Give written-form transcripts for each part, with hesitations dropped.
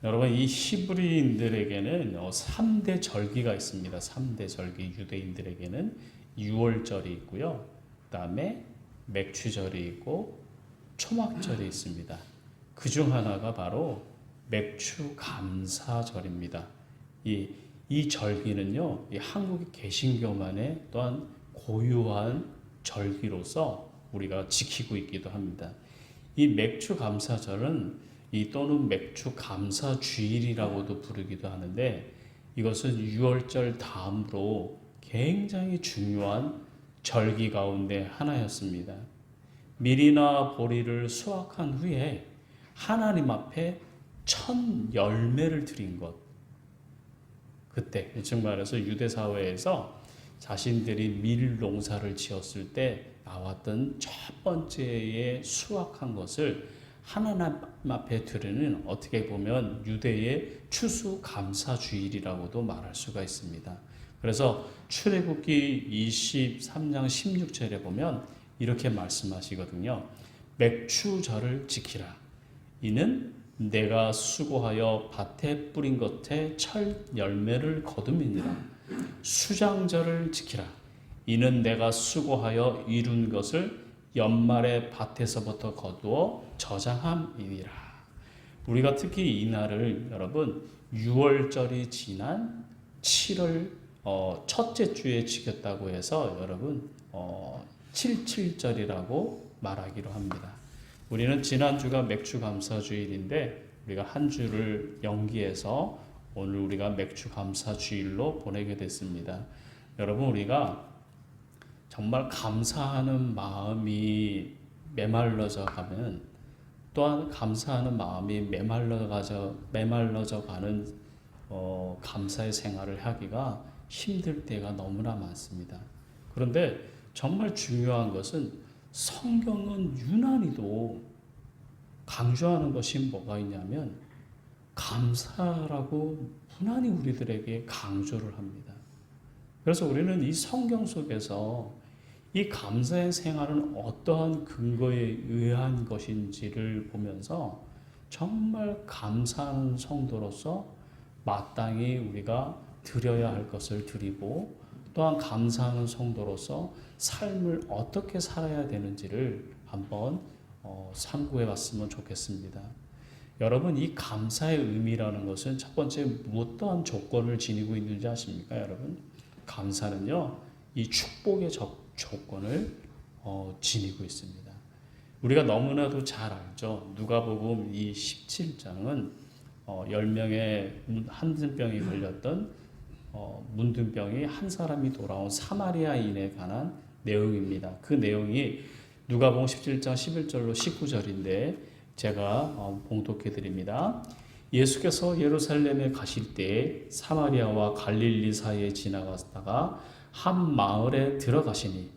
여러분, 이 히브리인들에게는 3대 절기가 있습니다. 3대 절기. 유대인들에게는 6월절이 있고요. 그 다음에 맥추절이 있고 초막절이 있습니다. 그 중 하나가 바로 맥추감사절입니다. 이 절기는요, 이 한국의 개신교만의 또한 고유한 절기로서 우리가 지키고 있기도 합니다. 이 맥추감사절은 또는 맥추감사주일이라고도 부르기도 하는데, 이것은 6월절 다음으로 굉장히 중요한 절기 가운데 하나였습니다. 밀이나 보리를 수확한 후에 하나님 앞에 첫 열매를 드린 것. 그때 즉 말해서 유대 사회에서 자신들이 밀 농사를 지었을 때 나왔던 첫 번째의 수확한 것을 하나님 앞에 드리는, 어떻게 보면 유대의 추수감사주일이라고도 말할 수가 있습니다. 그래서 출애굽기 23장 16절에 보면 이렇게 말씀하시거든요. 맥추절을 지키라. 이는 내가 수고하여 밭에 뿌린 것에 첫 열매를 거둠이니라. 수장절을 지키라. 이는 내가 수고하여 이룬 것을 연말에 밭에서부터 거두어 저장함이니라. 우리가 특히 이 날을 여러분 6월절이 지난 7월 첫째 주에 지켰다고 해서 여러분 77절이라고 말하기로 합니다. 우리는 지난주가 맥추감사주일인데 우리가 한 주를 연기해서 오늘 우리가 맥추감사주일로 보내게 됐습니다. 여러분, 우리가 정말 감사하는 마음이 메말라져 가면, 또한 감사하는 마음이 메말라져 가는 감사의 생활을 하기가 힘들 때가 너무나 많습니다. 그런데 정말 중요한 것은 성경은 유난히도 강조하는 것이 뭐가 있냐면 감사라고 무난히 우리들에게 강조를 합니다. 그래서 우리는 이 성경 속에서 이 감사의 생활은 어떠한 근거에 의한 것인지를 보면서 정말 감사하는 성도로서 마땅히 우리가 드려야 할 것을 드리고, 또한 감사하는 성도로서 삶을 어떻게 살아야 되는지를 한번 참고해 봤으면 좋겠습니다. 여러분, 이 감사의 의미라는 것은 첫 번째 어떠한 조건을 지니고 있는지 아십니까? 여러분, 감사는요, 이 축복의 조건을 지니고 있습니다. 우리가 너무나도 잘 알죠. 누가복음 이 17장은 10명의 한증병이 걸렸던 문둥병이 한 사람이 돌아온 사마리아인에 관한 내용입니다. 그 내용이 누가복음 17장 11절로 19절인데 제가 봉독해 드립니다. 예수께서 예루살렘에 가실 때 사마리아와 갈릴리 사이에 지나가다가 한 마을에 들어가시니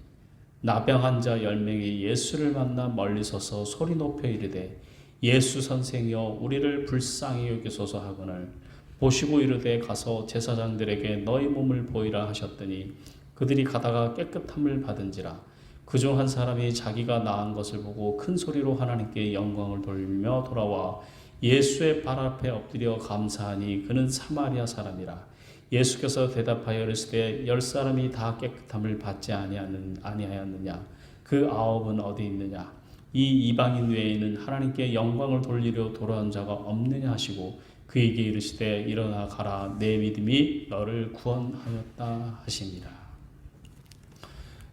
나병 환자 10명이 예수를 만나 멀리 서서 소리 높여 이르되 예수 선생이여 우리를 불쌍히 여기소서 하거늘 보시고 이르되 가서 제사장들에게 너희 몸을 보이라 하셨더니 그들이 가다가 깨끗함을 받은지라. 그중 한 사람이 자기가 나은 것을 보고 큰 소리로 하나님께 영광을 돌리며 돌아와 예수의 발 앞에 엎드려 감사하니 그는 사마리아 사람이라. 예수께서 대답하여 이르시되 10사람이 다 깨끗함을 받지 아니하였느냐? 그 9은 어디 있느냐? 이 이방인 외에는 하나님께 영광을 돌리려 돌아온 자가 없느냐 하시고 그에게 이르시되 일어나 가라 내 믿음이 너를 구원하였다 하시니라.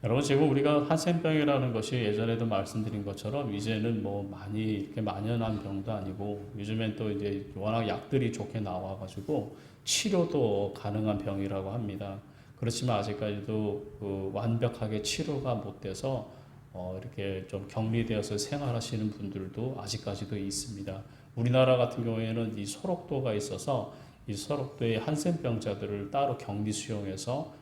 여러분, 지금 우리가 한센병이라는 것이 예전에도 말씀드린 것처럼 이제는 많이 이렇게 만연한 병도 아니고 요즘엔 또 이제 워낙 약들이 좋게 나와가지고 치료도 가능한 병이라고 합니다. 그렇지만 아직까지도 완벽하게 치료가 못 돼서 이렇게 좀 격리되어서 생활하시는 분들도 아직까지도 있습니다. 우리나라 같은 경우에는 이 소록도가 있어서 이 소록도의 한센병자들을 따로 격리 수용해서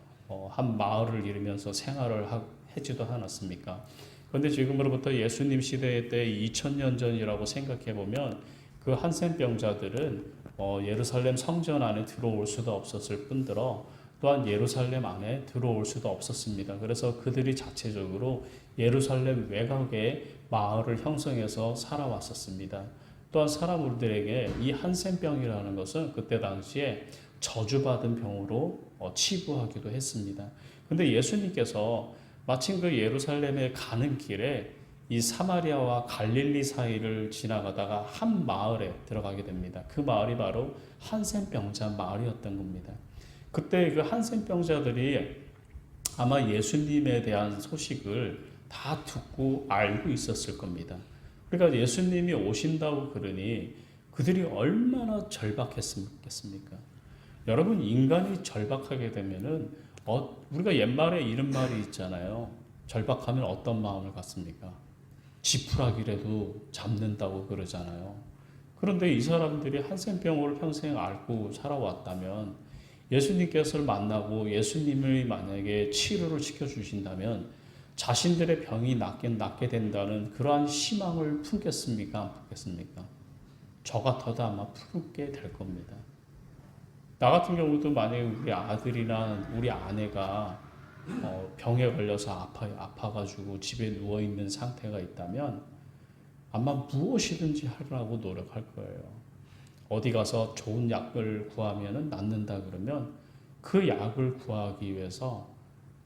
한 마을을 이루면서 생활을 하지도 않았습니까? 그런데 지금으로부터 예수님 시대 때 2000년 전이라고 생각해 보면 그 한센병자들은 예루살렘 성전 안에 들어올 수도 없었을 뿐더러 또한 예루살렘 안에 들어올 수도 없었습니다. 그래서 그들이 자체적으로 예루살렘 외곽에 마을을 형성해서 살아왔었습니다. 또한 사람들에게 이 한센병이라는 것은 그때 당시에 저주받은 병으로 치부하기도 했습니다. 근데 예수님께서 마침 그 예루살렘에 가는 길에 이 사마리아와 갈릴리 사이를 지나가다가 한 마을에 들어가게 됩니다. 그 마을이 바로 한센병자 마을이었던 겁니다. 그때 그 한센병자들이 아마 예수님에 대한 소식을 다 듣고 알고 있었을 겁니다. 그러니까 예수님이 오신다고 그러니 그들이 얼마나 절박했겠습니까? 여러분, 인간이 절박하게 되면은 우리가 옛말에 이런 말이 있잖아요. 절박하면 어떤 마음을 갖습니까? 지푸라기라도 잡는다고 그러잖아요. 그런데 이 사람들이 한센병을 평생 앓고 살아왔다면 예수님께서 만나고 예수님을 만약에 치료를 시켜주신다면 자신들의 병이 낫게 된다는 그러한 희망을 품겠습니까? 안 품겠습니까? 저 같아도 아마 품게 될 겁니다. 나 같은 경우도 만약에 우리 아들이나 우리 아내가 병에 걸려서 아파가지고 집에 누워있는 상태가 있다면 아마 무엇이든지 하려고 노력할 거예요. 어디 가서 좋은 약을 구하면 낫는다 그러면 그 약을 구하기 위해서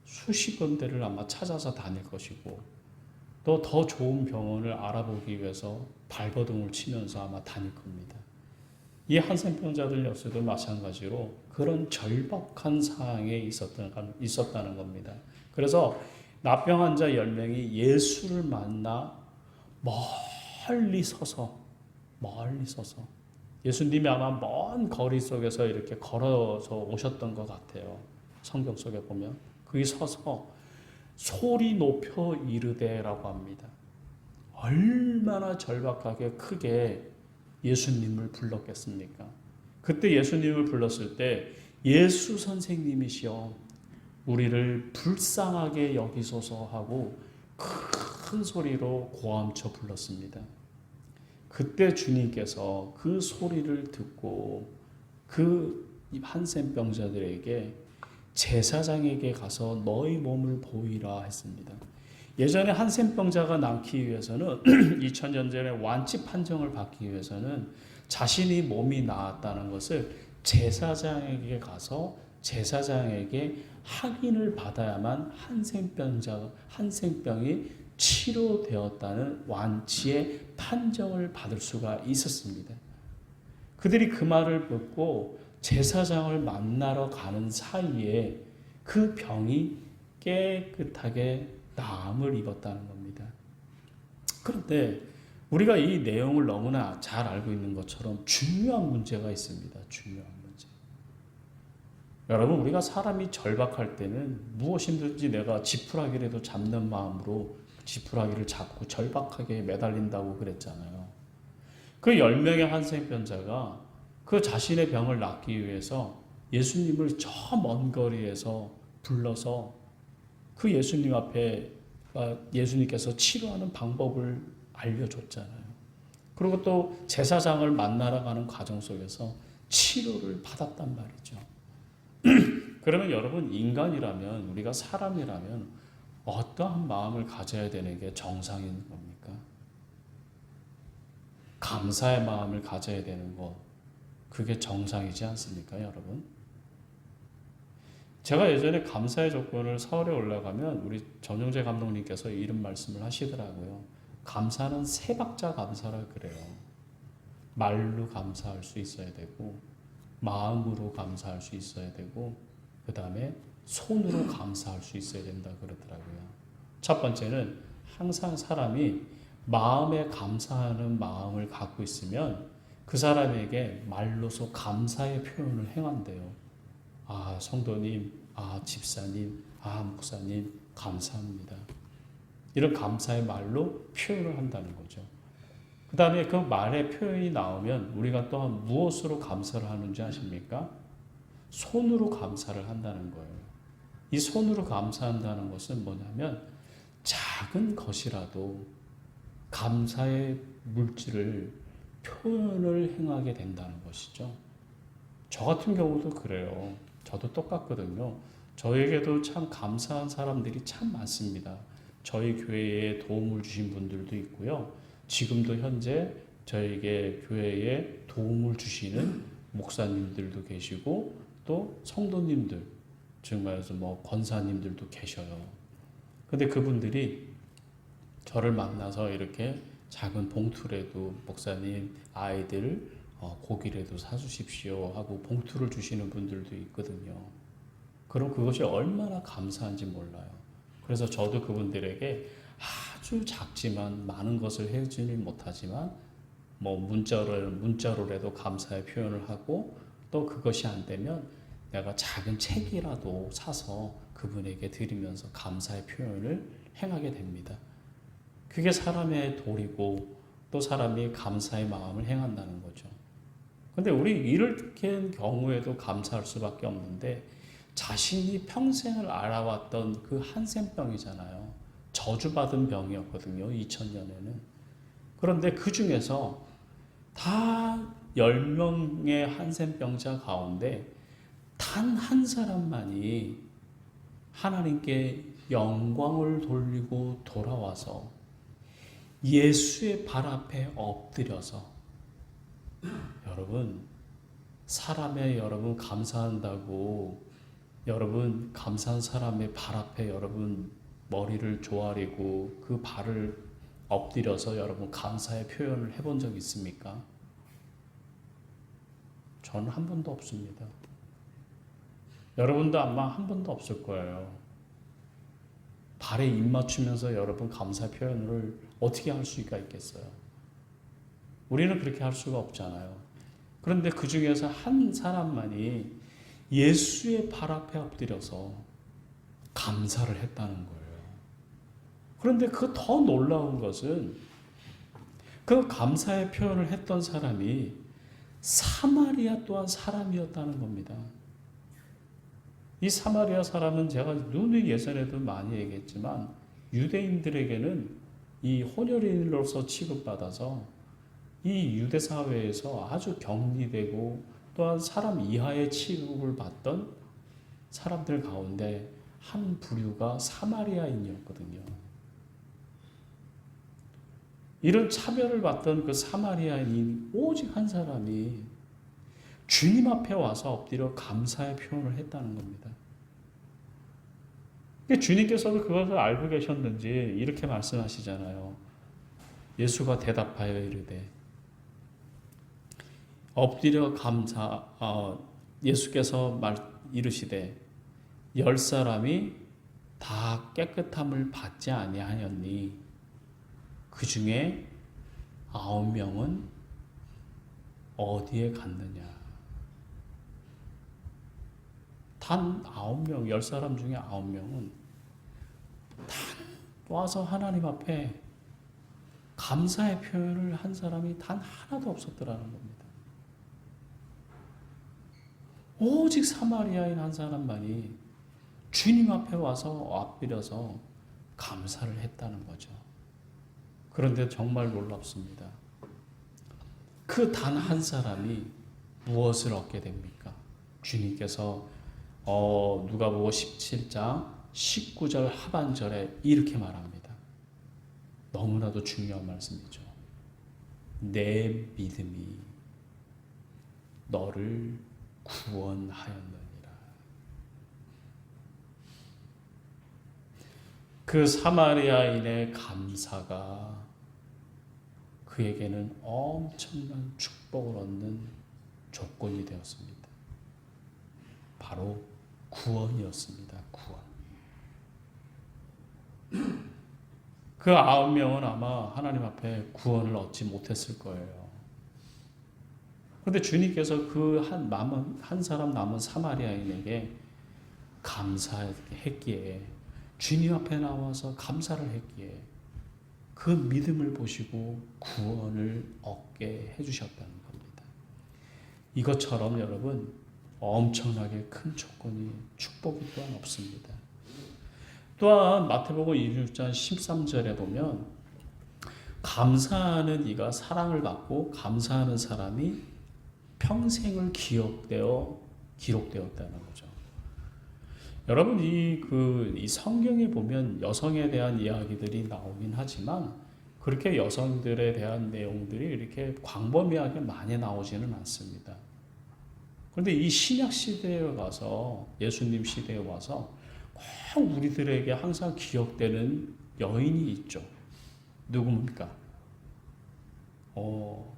수십 군데를 아마 찾아서 다닐 것이고 또 더 좋은 병원을 알아보기 위해서 발버둥을 치면서 아마 다닐 겁니다. 이 한센병자들 역시도 마찬가지로 그런 절박한 상황에 있었다는 겁니다. 그래서 나병 환자 10명이 예수를 만나 멀리 서서 예수님이 아마 먼 거리 속에서 이렇게 걸어서 오셨던 것 같아요. 성경 속에 보면 거기 서서 소리 높여 이르되라고 합니다. 얼마나 절박하게 크게 예수님을 불렀겠습니까? 그때 예수님을 불렀을 때 예수 선생님이시여 우리를 불쌍하게 여기소서 하고 큰 소리로 고함쳐 불렀습니다. 그때 주님께서 그 소리를 듣고 그 한센병자들에게 제사장에게 가서 너희 몸을 보이라 했습니다. 예전에 한센병자가 낫기 위해서는 2000년 전에 완치 판정을 받기 위해서는 자신이 몸이 나았다는 것을 제사장에게 가서 제사장에게 확인을 받아야만 한센병이 치료되었다는 완치의 판정을 받을 수가 있었습니다. 그들이 그 말을 듣고 제사장을 만나러 가는 사이에 그 병이 깨끗하게 나음을 입었다는 겁니다. 그런데 우리가 이 내용을 너무나 잘 알고 있는 것처럼 중요한 문제가 있습니다. 중요한 문제. 여러분, 우리가 사람이 절박할 때는 무엇이든지 내가 지푸라기라도 잡는 마음으로 지푸라기를 잡고 절박하게 매달린다고 그랬잖아요. 그 10명의 한센병자가 그 자신의 병을 낫기 위해서 예수님을 저 먼 거리에서 불러서 그 예수님 앞에 예수님께서 치료하는 방법을 알려줬잖아요. 그리고 또 제사장을 만나러 가는 과정 속에서 치료를 받았단 말이죠. 그러면 여러분, 인간이라면, 우리가 사람이라면 어떠한 마음을 가져야 되는 게 정상인 겁니까? 감사의 마음을 가져야 되는 것, 그게 정상이지 않습니까, 여러분? 제가 예전에 감사의 조건을 서울에 올라가면 우리 전용재 감독님께서 이런 말씀을 하시더라고요. 감사는 세 박자 감사라 그래요. 말로 감사할 수 있어야 되고, 마음으로 감사할 수 있어야 되고, 그 다음에 손으로 감사할 수 있어야 된다 그러더라고요. 첫 번째는 항상 사람이 마음에 감사하는 마음을 갖고 있으면 그 사람에게 말로서 감사의 표현을 행한대요. 아, 성도님, 아, 집사님, 아, 목사님, 감사합니다. 이런 감사의 말로 표현을 한다는 거죠. 그 다음에 그 말의 표현이 나오면 우리가 또한 무엇으로 감사를 하는지 아십니까? 손으로 감사를 한다는 거예요. 이 손으로 감사한다는 것은 뭐냐면 작은 것이라도 감사의 물질을 표현을 행하게 된다는 것이죠. 저 같은 경우도 그래요. 저도 똑같거든요. 저에게도 참 감사한 사람들이 참 많습니다. 저희 교회에 도움을 주신 분들도 있고요. 지금도 현재 저에게 교회에 도움을 주시는 목사님들도 계시고 또 성도님들, 즉 말해서 뭐 권사님들도 계셔요. 근데 그분들이 저를 만나서 이렇게 작은 봉투라도 목사님 아이들 고기라도 사주십시오 하고 봉투를 주시는 분들도 있거든요. 그럼 그것이 얼마나 감사한지 몰라요. 그래서 저도 그분들에게 아주 작지만 많은 것을 해주지 못하지만 뭐 문자로라도 감사의 표현을 하고 또 그것이 안 되면 내가 작은 책이라도 사서 그분에게 드리면서 감사의 표현을 행하게 됩니다. 그게 사람의 도리고 또 사람이 감사의 마음을 행한다는 거죠. 근데 우리 이렇게 경우에도 감사할 수밖에 없는데 자신이 평생을 알아왔던 그 한센병이잖아요. 저주받은 병이었거든요. 2000년에는. 그런데 그 중에서 다 10명의 한센병자 가운데 단 한 사람만이 하나님께 영광을 돌리고 돌아와서 예수의 발 앞에 엎드려서 여러분 사람의 여러분 감사한다고 여러분 감사한 사람의 발 앞에 여러분 머리를 조아리고 그 발을 엎드려서 여러분 감사의 표현을 해본 적 있습니까? 저는 한 번도 없습니다. 여러분도 아마 한 번도 없을 거예요. 발에 입 맞추면서 여러분 감사 표현을 어떻게 할 수가 있겠어요? 우리는 그렇게 할 수가 없잖아요. 그런데 그 중에서 한 사람만이 예수의 발 앞에 엎드려서 감사를 했다는 거예요. 그런데 그 더 놀라운 것은 그 감사의 표현을 했던 사람이 사마리아 또한 사람이었다는 겁니다. 이 사마리아 사람은 제가 누누이 예전에도 많이 얘기했지만 유대인들에게는 이 혼혈인으로서 취급받아서 이 유대 사회에서 아주 격리되고 또한 사람 이하의 취급을 받던 사람들 가운데 한 부류가 사마리아인이었거든요. 이런 차별을 받던 그 사마리아인 오직 한 사람이 주님 앞에 와서 엎드려 감사의 표현을 했다는 겁니다. 주님께서도 그것을 알고 계셨는지 이렇게 말씀하시잖아요. 예수가 대답하여 이르되 엎드려 예수께서 이르시되 10사람이 다 깨끗함을 받지 아니하였니 그 중에 9명은 어디에 갔느냐. 단 9명, 10사람 중에 9명은 단 와서 하나님 앞에 감사의 표현을 한 사람이 단 하나도 없었더라는 겁니다. 오직 사마리아인 한 사람만이 주님 앞에 와서 엎드려서 감사를 했다는 거죠. 그런데 정말 놀랍습니다. 그 단 한 사람이 무엇을 얻게 됩니까? 주님께서 누가복음 17장 19절 하반절에 이렇게 말합니다. 너무나도 중요한 말씀이죠. 내 믿음이 너를 구원하였느니라. 그 사마리아인의 감사가 그에게는 엄청난 축복을 얻는 조건이 되었습니다. 바로 구원이었습니다. 구원. 그 9명은 아마 하나님 앞에 구원을 얻지 못했을 거예요. 그런데 주님께서 그 한 사람 남은 사마리아인에게 감사했기에 주님 앞에 나와서 감사를 했기에 그 믿음을 보시고 구원을 얻게 해주셨다는 겁니다. 이것처럼 여러분 엄청나게 큰 조건이 축복이 또한 없습니다. 또한 마태복음 26장 13절에 보면 감사하는 이가 사랑을 받고 감사하는 사람이 평생을 기록되었다는 거죠. 여러분 이 성경에 보면 여성에 대한 이야기들이 나오긴 하지만 그렇게 여성들에 대한 내용들이 이렇게 광범위하게 많이 나오지는 않습니다. 그런데 이 신약 시대에 와서, 예수님 시대에 와서 꼭 우리들에게 항상 기억되는 여인이 있죠. 누굽니까?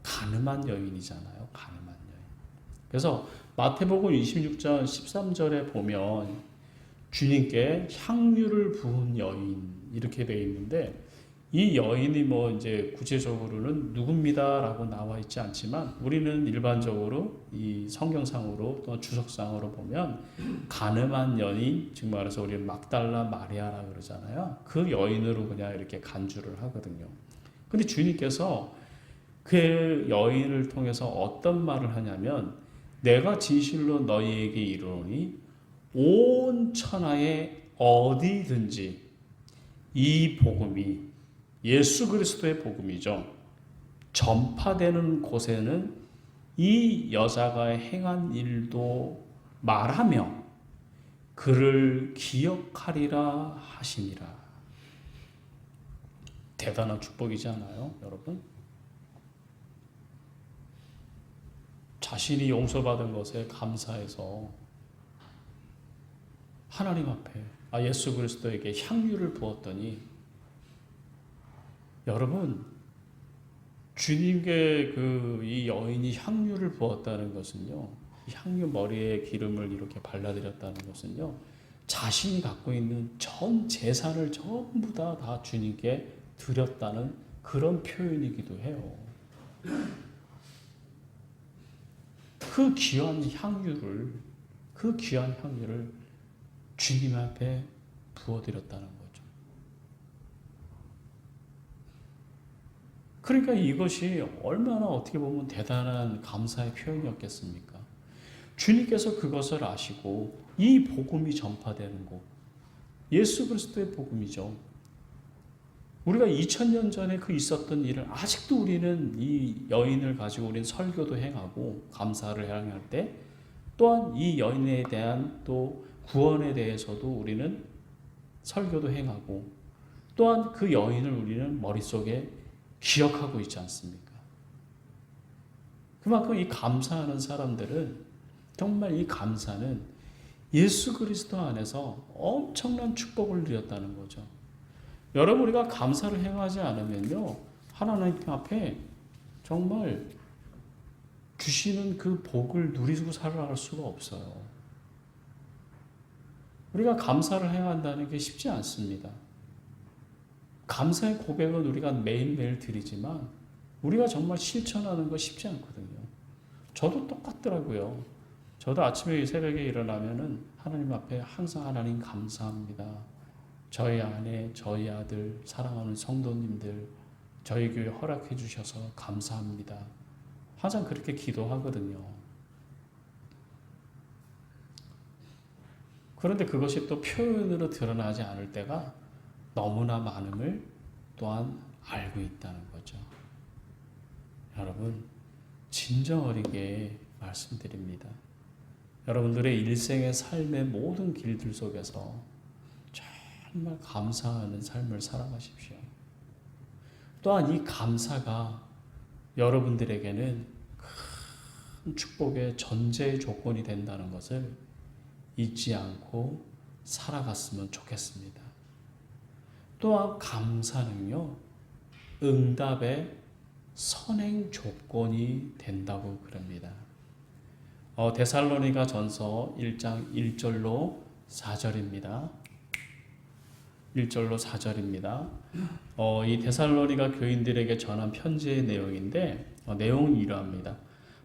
가늠한 여인이잖아요. 가늠한 여인. 그래서 마태복음 26장 13절에 보면 주님께 향유를 부은 여인 이렇게 되어 있는데, 이 여인이 뭐 이제 구체적으로는 누굽니다라고 나와 있지 않지만 우리는 일반적으로 이 성경상으로 또 주석상으로 보면 가늠한 여인, 즉 말해서 우리는 막달라 마리아라 그러잖아요. 그 여인으로 그냥 이렇게 간주를 하거든요. 근데 주님께서 그 여인을 통해서 어떤 말을 하냐면, 내가 진실로 너희에게 이르노니 온 천하에 어디든지 이 복음이, 예수 그리스도의 복음이죠, 전파되는 곳에는 이 여자가 행한 일도 말하며 그를 기억하리라 하시니라. 대단한 축복이지 않아요, 여러분? 자신이 용서받은 것에 감사해서 하나님 앞에 예수 그리스도에게 향유를 부었더니, 여러분, 주님께 이 여인이 향유를 부었다는 것은요, 향유 머리에 기름을 이렇게 발라드렸다는 것은요, 자신이 갖고 있는 전 재산을 전부 다 주님께 드렸다는 그런 표현이기도 해요. 그 귀한 향유를 주님 앞에 부어드렸다는 거죠. 그러니까 이것이 얼마나 어떻게 보면 대단한 감사의 표현이었겠습니까? 주님께서 그것을 아시고 이 복음이 전파되는 곳, 예수 그리스도의 복음이죠. 우리가 2000년 전에 그 있었던 일을 아직도 우리는 이 여인을 가지고 우리는 설교도 행하고 감사를 행할 때, 또한 이 여인에 대한 또 구원에 대해서도 우리는 설교도 행하고, 또한 그 여인을 우리는 머릿속에 기억하고 있지 않습니까? 그만큼 이 감사하는 사람들은, 정말 이 감사는 예수 그리스도 안에서 엄청난 축복을 누렸다는 거죠. 여러분, 우리가 감사를 행하지 않으면요, 하나님 앞에 정말 주시는 그 복을 누리고 살아갈 수가 없어요. 우리가 감사를 행한다는 게 쉽지 않습니다. 감사의 고백은 우리가 매일매일 드리지만 우리가 정말 실천하는 거 쉽지 않거든요. 저도 똑같더라고요. 저도 아침에 새벽에 일어나면은 하나님 앞에 항상 하나님 감사합니다. 저희 아내, 저희 아들, 사랑하는 성도님들, 저희 교회 허락해 주셔서 감사합니다. 항상 그렇게 기도하거든요. 그런데 그것이 또 표현으로 드러나지 않을 때가 너무나 많음을 또한 알고 있다는 거죠. 여러분, 진정 어리게 말씀드립니다. 여러분들의 일생의 삶의 모든 길들 속에서 정말 감사하는 삶을 살아가십시오. 또한 이 감사가 여러분들에게는 큰 축복의 전제 조건이 된다는 것을 잊지 않고 살아갔으면 좋겠습니다. 또한 감사는요, 응답의 선행 조건이 된다고 그럽니다. 데살로니가 전서 1장 1절로 4절입니다. 1절로 4절입니다. 이 데살로니가 교인들에게 전한 편지의 내용인데, 내용은 이러합니다.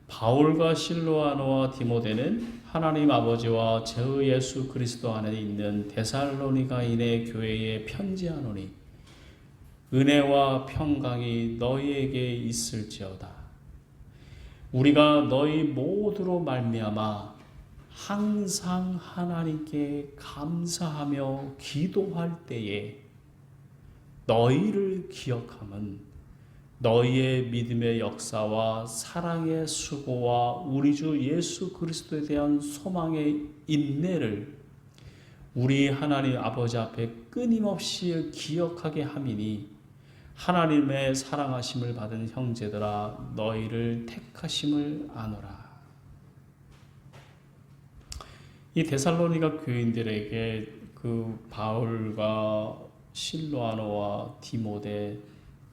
바울과 실로아노와 디모데는 하나님 아버지와 제 예수 그리스도 안에 있는 데살로니가인의 교회에 편지하노니, 은혜와 평강이 너희에게 있을지어다. 우리가 너희 모두로 말미암아 항상 하나님께 감사하며 기도할 때에 너희를 기억함은 너희의 믿음의 역사와 사랑의 수고와 우리 주 예수 그리스도에 대한 소망의 인내를 우리 하나님 아버지 앞에 끊임없이 기억하게 함이니, 하나님의 사랑하심을 받은 형제들아 너희를 택하심을 아노라. 이 데살로니가 교인들에게 그 바울과 실로아노와 디모데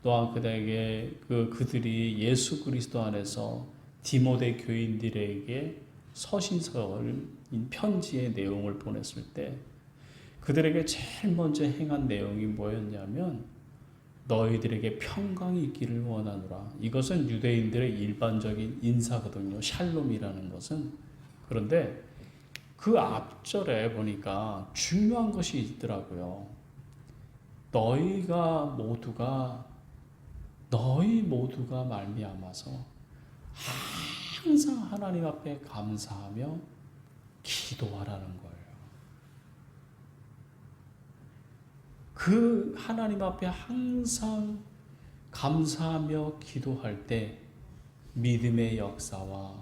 또한 그들에게 그들이 예수 그리스도 안에서 디모데 교인들에게 서신서인 편지의 내용을 보냈을 때 그들에게 제일 먼저 행한 내용이 뭐였냐면 너희들에게 평강이 있기를 원하노라. 이것은 유대인들의 일반적인 인사거든요. 샬롬이라는 것은. 그런데 그 앞절에 보니까 중요한 것이 있더라고요. 너희 모두가 말미암아서 항상 하나님 앞에 감사하며 기도하라는 거예요. 그 하나님 앞에 항상 감사하며 기도할 때 믿음의 역사와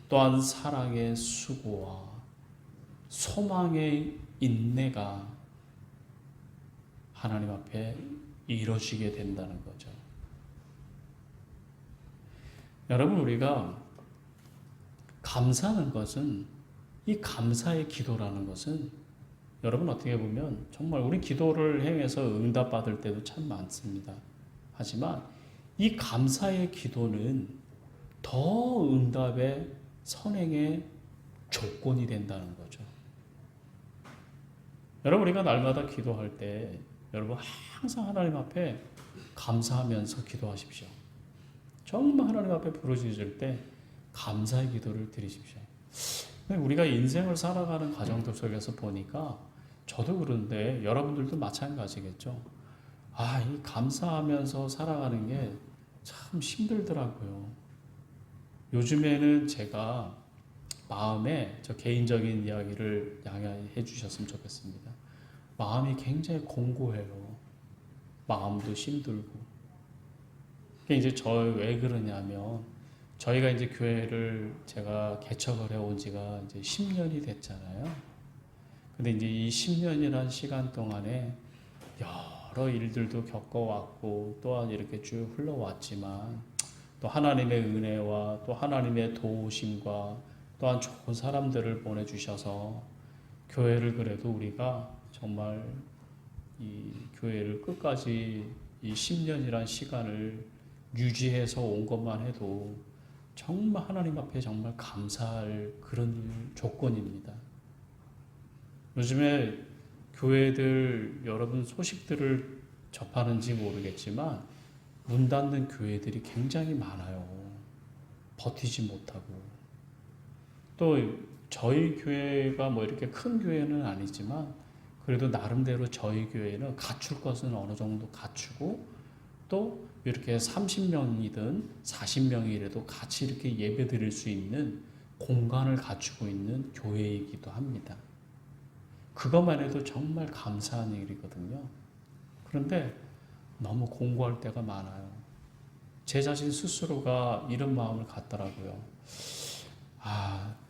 또한 사랑의 수고와 소망의 인내가 하나님 앞에 이루어지게 된다는 거죠. 여러분, 우리가 감사하는 것은, 이 감사의 기도라는 것은 여러분 어떻게 보면 정말 우리 기도를 행해서 응답받을 때도 참 많습니다. 하지만 이 감사의 기도는 더 응답의 선행의 조건이 된다는 거죠. 여러분, 우리가 날마다 기도할 때 여러분 항상 하나님 앞에 감사하면서 기도하십시오. 정말 하나님 앞에 부르짖을 때 감사의 기도를 드리십시오. 우리가 인생을 살아가는 과정들 속에서 보니까 저도 그런데 여러분들도 마찬가지겠죠. 이 감사하면서 살아가는 게 참 힘들더라고요. 요즘에는 제가 마음에 저 개인적인 이야기를 양해해 주셨으면 좋겠습니다. 마음이 굉장히 공고해요. 마음도 힘들고. 이제 왜 그러냐면 저희가 이제 교회를 제가 개척을 해온 지가 이제 10년이 됐잖아요. 근데 이제 이 10년이라는 시간 동안에 여러 일들도 겪어왔고 또한 이렇게 쭉 흘러왔지만 또 하나님의 은혜와 또 하나님의 도우심과 또한 좋은 사람들을 보내주셔서 교회를 그래도 우리가 정말 이 교회를 끝까지 이 10년이란 시간을 유지해서 온 것만 해도 정말 하나님 앞에 정말 감사할 그런 조건입니다. 요즘에 교회들 여러분 소식들을 접하는지 모르겠지만 문 닫는 교회들이 굉장히 많아요. 버티지 못하고. 또 저희 교회가 뭐 이렇게 큰 교회는 아니지만 그래도 나름대로 저희 교회는 갖출 것은 어느 정도 갖추고 또 이렇게 30명이든 40명이라도 같이 이렇게 예배 드릴 수 있는 공간을 갖추고 있는 교회이기도 합니다. 그것만 해도 정말 감사한 일이거든요. 그런데 너무 공고할 때가 많아요. 제 자신 스스로가 이런 마음을 갖더라고요.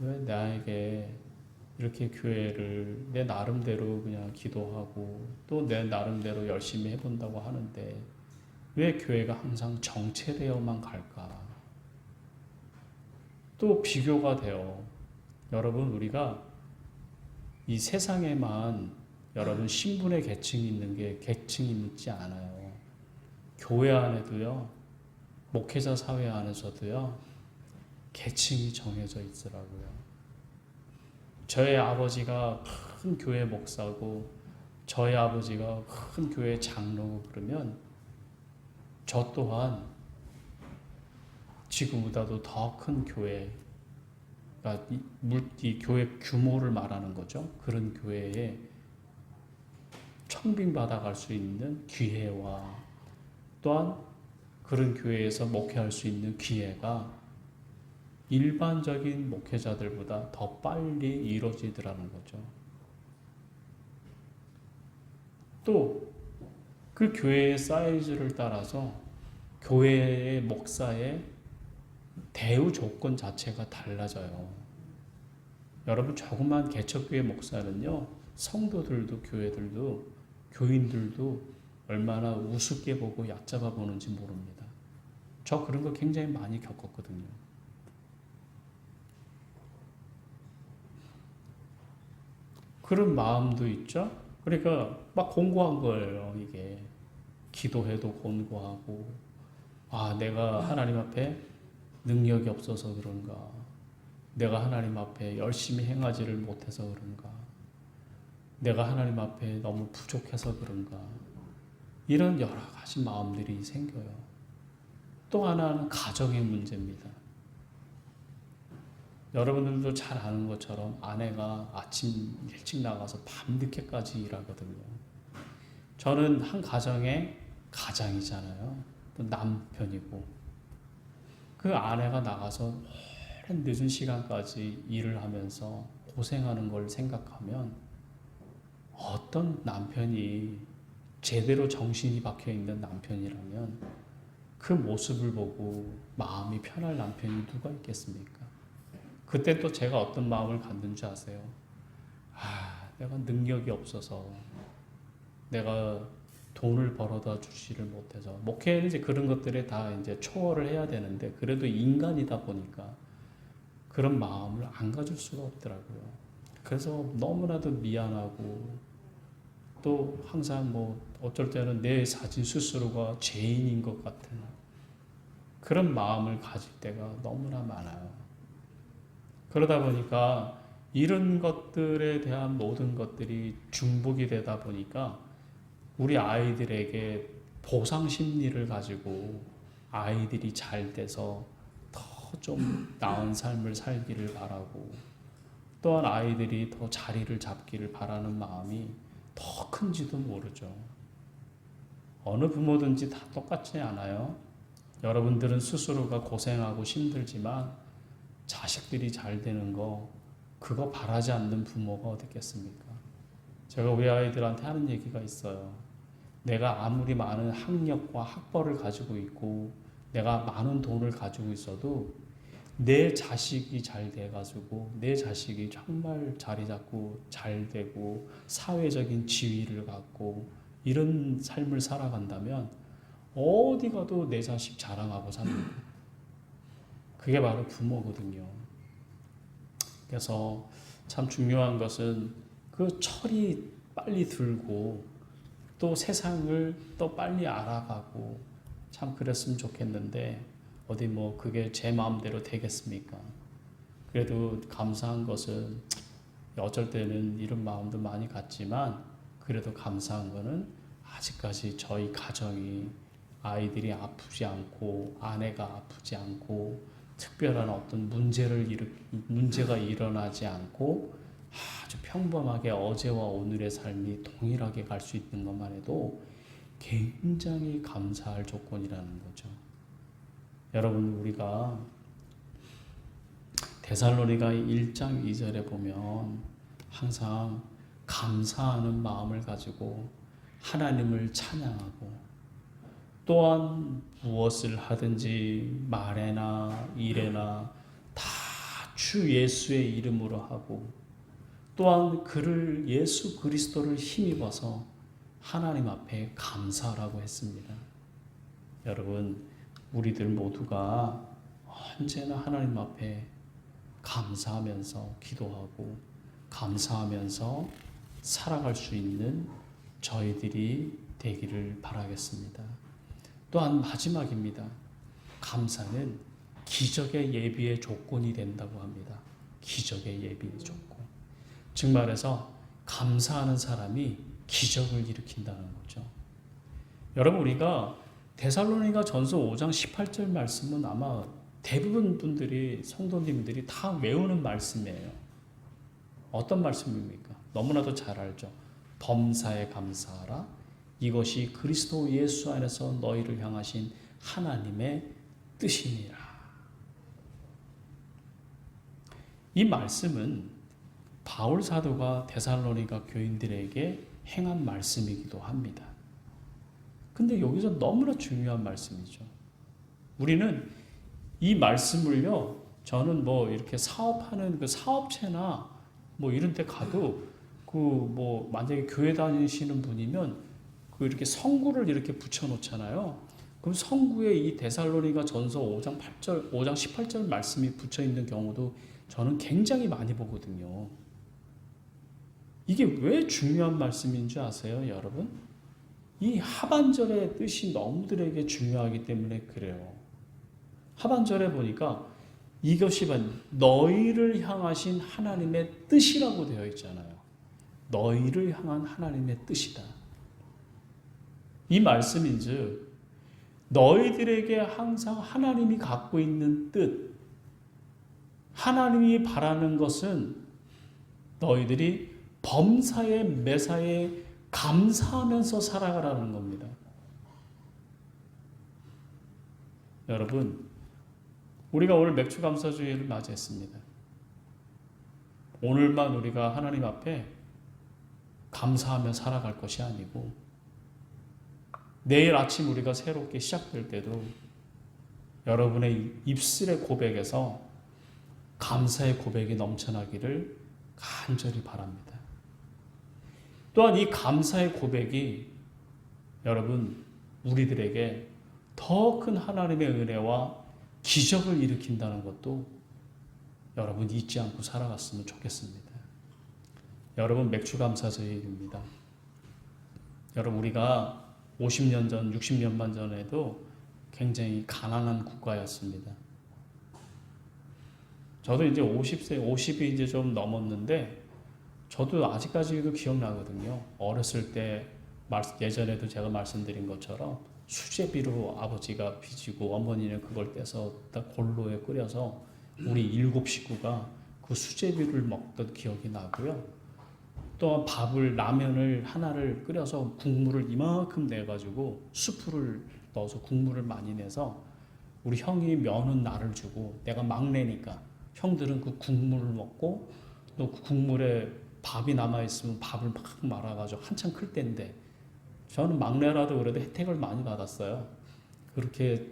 왜 나에게 이렇게 교회를 내 나름대로 그냥 기도하고 또 내 나름대로 열심히 해본다고 하는데 왜 교회가 항상 정체되어만 갈까? 또 비교가 돼요. 여러분, 우리가 이 세상에만 여러분 신분의 계층이 있는 게 계층이 있지 않아요. 교회 안에도요, 목회자 사회 안에서도요, 계층이 정해져 있더라고요. 저의 아버지가 큰 교회 목사고 저의 아버지가 큰 교회 장로고 그러면 저 또한 지금보다도 더 큰 교회, 그러니까 이 교회 규모를 말하는 거죠. 그런 교회에 청빙받아 갈 수 있는 기회와 또한 그런 교회에서 목회할 수 있는 기회가 일반적인 목회자들보다 더 빨리 이루어지더라는 거죠. 또 그 교회의 사이즈를 따라서 교회의 목사의 대우 조건 자체가 달라져요. 여러분, 조그만 개척교회 목사는요, 성도들도 교회들도 교인들도 얼마나 우습게 보고 얕잡아 보는지 모릅니다. 저 그런 거 굉장히 많이 겪었거든요. 그런 마음도 있죠. 그러니까 막 공고한 거예요. 이게 기도해도 곤고하고, 아, 내가 하나님 앞에 능력이 없어서 그런가, 내가 하나님 앞에 열심히 행하지를 못해서 그런가, 내가 하나님 앞에 너무 부족해서 그런가, 이런 여러 가지 마음들이 생겨요. 또 하나는 가정의 문제입니다. 여러분들도 잘 아는 것처럼 아내가 아침 일찍 나가서 밤늦게까지 일하거든요. 저는 한 가정의 가장이잖아요. 또 남편이고, 그 아내가 나가서 오랜 늦은 시간까지 일을 하면서 고생하는 걸 생각하면, 어떤 남편이 제대로 정신이 박혀 있는 남편이라면 그 모습을 보고 마음이 편할 남편이 누가 있겠습니까? 그때 또 제가 어떤 마음을 갖는지 아세요? 아, 내가 능력이 없어서, 내가 돈을 벌어다 주지를 못해서, 목회는 이제 그런 것들에 다 이제 초월을 해야 되는데, 그래도 인간이다 보니까 그런 마음을 안 가질 수가 없더라고요. 그래서 너무나도 미안하고, 또 항상 뭐 어쩔 때는 내 자신 스스로가 죄인인 것 같은 그런 마음을 가질 때가 너무나 많아요. 그러다 보니까 이런 것들에 대한 모든 것들이 중복이 되다 보니까 우리 아이들에게 보상 심리를 가지고 아이들이 잘 돼서 더 좀 나은 삶을 살기를 바라고, 또한 아이들이 더 자리를 잡기를 바라는 마음이 더 큰지도 모르죠. 어느 부모든지 다 똑같지 않아요. 여러분들은 스스로가 고생하고 힘들지만 자식들이 잘 되는 거, 그거 바라지 않는 부모가 어디 있겠습니까? 제가 우리 아이들한테 하는 얘기가 있어요. 내가 아무리 많은 학력과 학벌을 가지고 있고 내가 많은 돈을 가지고 있어도 내 자식이 잘 돼가지고, 내 자식이 정말 자리 잡고 잘 되고 사회적인 지위를 갖고 이런 삶을 살아간다면 어디 가도 내 자식 자랑하고 삽니다. 그게 바로 부모거든요. 그래서 참 중요한 것은 그 철이 빨리 들고 또 세상을 또 빨리 알아가고 참 그랬으면 좋겠는데, 어디 뭐 그게 제 마음대로 되겠습니까? 그래도 감사한 것은 어쩔 때는 이런 마음도 많이 갔지만, 그래도 감사한 거는 아직까지 저희 가정이, 아이들이 아프지 않고 아내가 아프지 않고 특별한 어떤 문제가 일어나지 않고 아주 평범하게 어제와 오늘의 삶이 동일하게 갈 수 있는 것만 해도 굉장히 감사할 조건이라는 거죠. 여러분, 우리가 데살로니가 1장 2절에 보면 항상 감사하는 마음을 가지고 하나님을 찬양하고, 또한 무엇을 하든지 말에나 일에나 다 주 예수의 이름으로 하고, 또한 그를, 예수 그리스도를 힘입어서 하나님 앞에 감사하라고 했습니다. 여러분, 우리들 모두가 언제나 하나님 앞에 감사하면서 기도하고 감사하면서 살아갈 수 있는 저희들이 되기를 바라겠습니다. 또한 마지막입니다. 감사는 기적의 예비의 조건이 된다고 합니다. 기적의 예비의 조건. 즉 말해서 감사하는 사람이 기적을 일으킨다는 거죠. 여러분, 우리가 데살로니가 전서 5장 18절 말씀은 아마 대부분 분들이, 성도님들이 다 외우는 말씀이에요. 어떤 말씀입니까? 너무나도 잘 알죠. 범사에 감사하라. 이것이 그리스도 예수 안에서 너희를 향하신 하나님의 뜻이니라. 이 말씀은 바울 사도가 데살로니가 교인들에게 행한 말씀이기도 합니다. 근데 여기서 너무나 중요한 말씀이죠. 우리는 이 말씀을요, 저는 뭐 이렇게 사업하는 그 사업체나 뭐 이런 데 가도 그 뭐 만약에 교회 다니시는 분이면 이렇게 성구를 이렇게 붙여놓잖아요. 그럼 성구에 이 데살로니가 전서 5장 8절, 5장 18절 말씀이 붙여 있는 경우도 저는 굉장히 많이 보거든요. 이게 왜 중요한 말씀인 줄 아세요, 여러분? 이 하반절의 뜻이 너무들에게 중요하기 때문에 그래요. 하반절에 보니까 이것이 너희를 향하신 하나님의 뜻이라고 되어 있잖아요. 너희를 향한 하나님의 뜻이다. 이 말씀인즉 너희들에게 항상 하나님이 갖고 있는 뜻, 하나님이 바라는 것은 너희들이 범사에 매사에 감사하면서 살아가라는 겁니다. 여러분, 우리가 오늘 맥주감사주의를 맞이했습니다. 오늘만 우리가 하나님 앞에 감사하며 살아갈 것이 아니고 내일 아침 우리가 새롭게 시작될 때도 여러분의 입술의 고백에서 감사의 고백이 넘쳐나기를 간절히 바랍니다. 또한 이 감사의 고백이 여러분 우리들에게 더 큰 하나님의 은혜와 기적을 일으킨다는 것도 여러분 잊지 않고 살아갔으면 좋겠습니다. 여러분 맥주감사절입니다. 여러분 우리가 50년 전, 60년만 전에도 굉장히 가난한 국가였습니다. 저도 이제 50이 이제 좀 넘었는데 저도 아직까지도 기억나거든요. 어렸을 때 예전에도 제가 말씀드린 것처럼 수제비로 아버지가 빚고 어머니는 그걸 떼서 딱 골로에 끓여서 우리 7 식구가 그 수제비를 먹던 기억이 나고요. 또 라면을 하나를 끓여서 국물을 이만큼 내가지고 수프를 넣어서 국물을 많이 내서 우리 형이 면은 나를 주고 내가 막내니까 형들은 그 국물을 먹고 또 그 국물에 밥이 남아있으면 밥을 막 말아가지고 한참 클 때인데 저는 막내라도 그래도 혜택을 많이 받았어요. 그렇게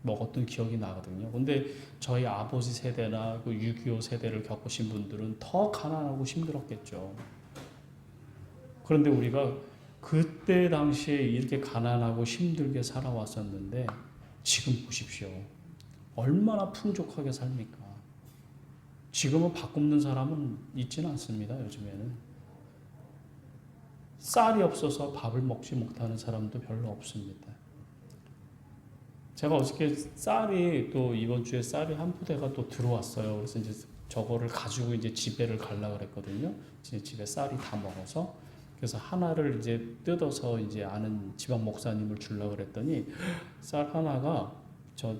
먹었던 기억이 나거든요. 근데 저희 아버지 세대나 그 6.25 세대를 겪으신 분들은 더 가난하고 힘들었겠죠. 그런데 우리가 그때 당시에 이렇게 가난하고 힘들게 살아왔었는데 지금 보십시오. 얼마나 풍족하게 삽니까? 지금은 밥 굶는 사람은 있지는 않습니다. 요즘에는. 쌀이 없어서 밥을 먹지 못하는 사람도 별로 없습니다. 제가 어저께 쌀이 또 이번 주에 쌀이 한 부대가 또 들어왔어요. 그래서 이제 저거를 가지고 이제 집에를 가려고 그랬거든요. 집에 쌀이 다 먹어서. 그래서 하나를 이제 뜯어서 이제 아는 지방 목사님을 주려고 그랬더니 쌀 하나가 저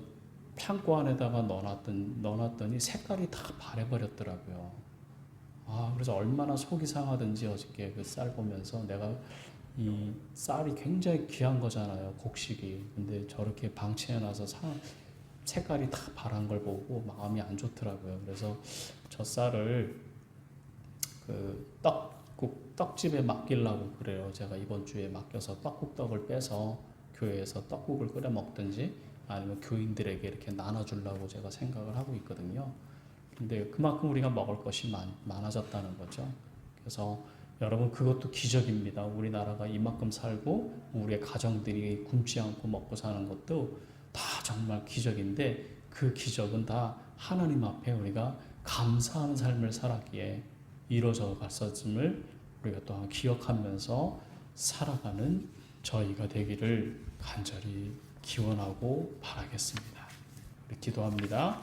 창고 안에다가 넣어놨더니 색깔이 다 바래버렸더라고요. 그래서 얼마나 속이 상하든지 어저께 그 쌀 보면서 내가 이 쌀이 굉장히 귀한 거잖아요. 곡식이. 근데 저렇게 방치해놔서 색깔이 다 바란 걸 보고 마음이 안 좋더라고요. 그래서 저 쌀을 그 떡집에 맡기려고 그래요. 제가 이번 주에 맡겨서 떡국떡을 빼서 교회에서 떡국을 끓여 먹든지 아니면 교인들에게 이렇게 나눠주려고 제가 생각을 하고 있거든요. 근데 그만큼 우리가 먹을 것이 많아졌다는 거죠. 그래서 여러분 그것도 기적입니다. 우리나라가 이만큼 살고 우리의 가정들이 굶지 않고 먹고 사는 것도 다 정말 기적인데 그 기적은 다 하나님 앞에 우리가 감사하는 삶을 살았기에 이루어져 갔었음을 우리가 또한 기억하면서 살아가는 저희가 되기를 간절히 기원하고 바라겠습니다. 우리 기도합니다.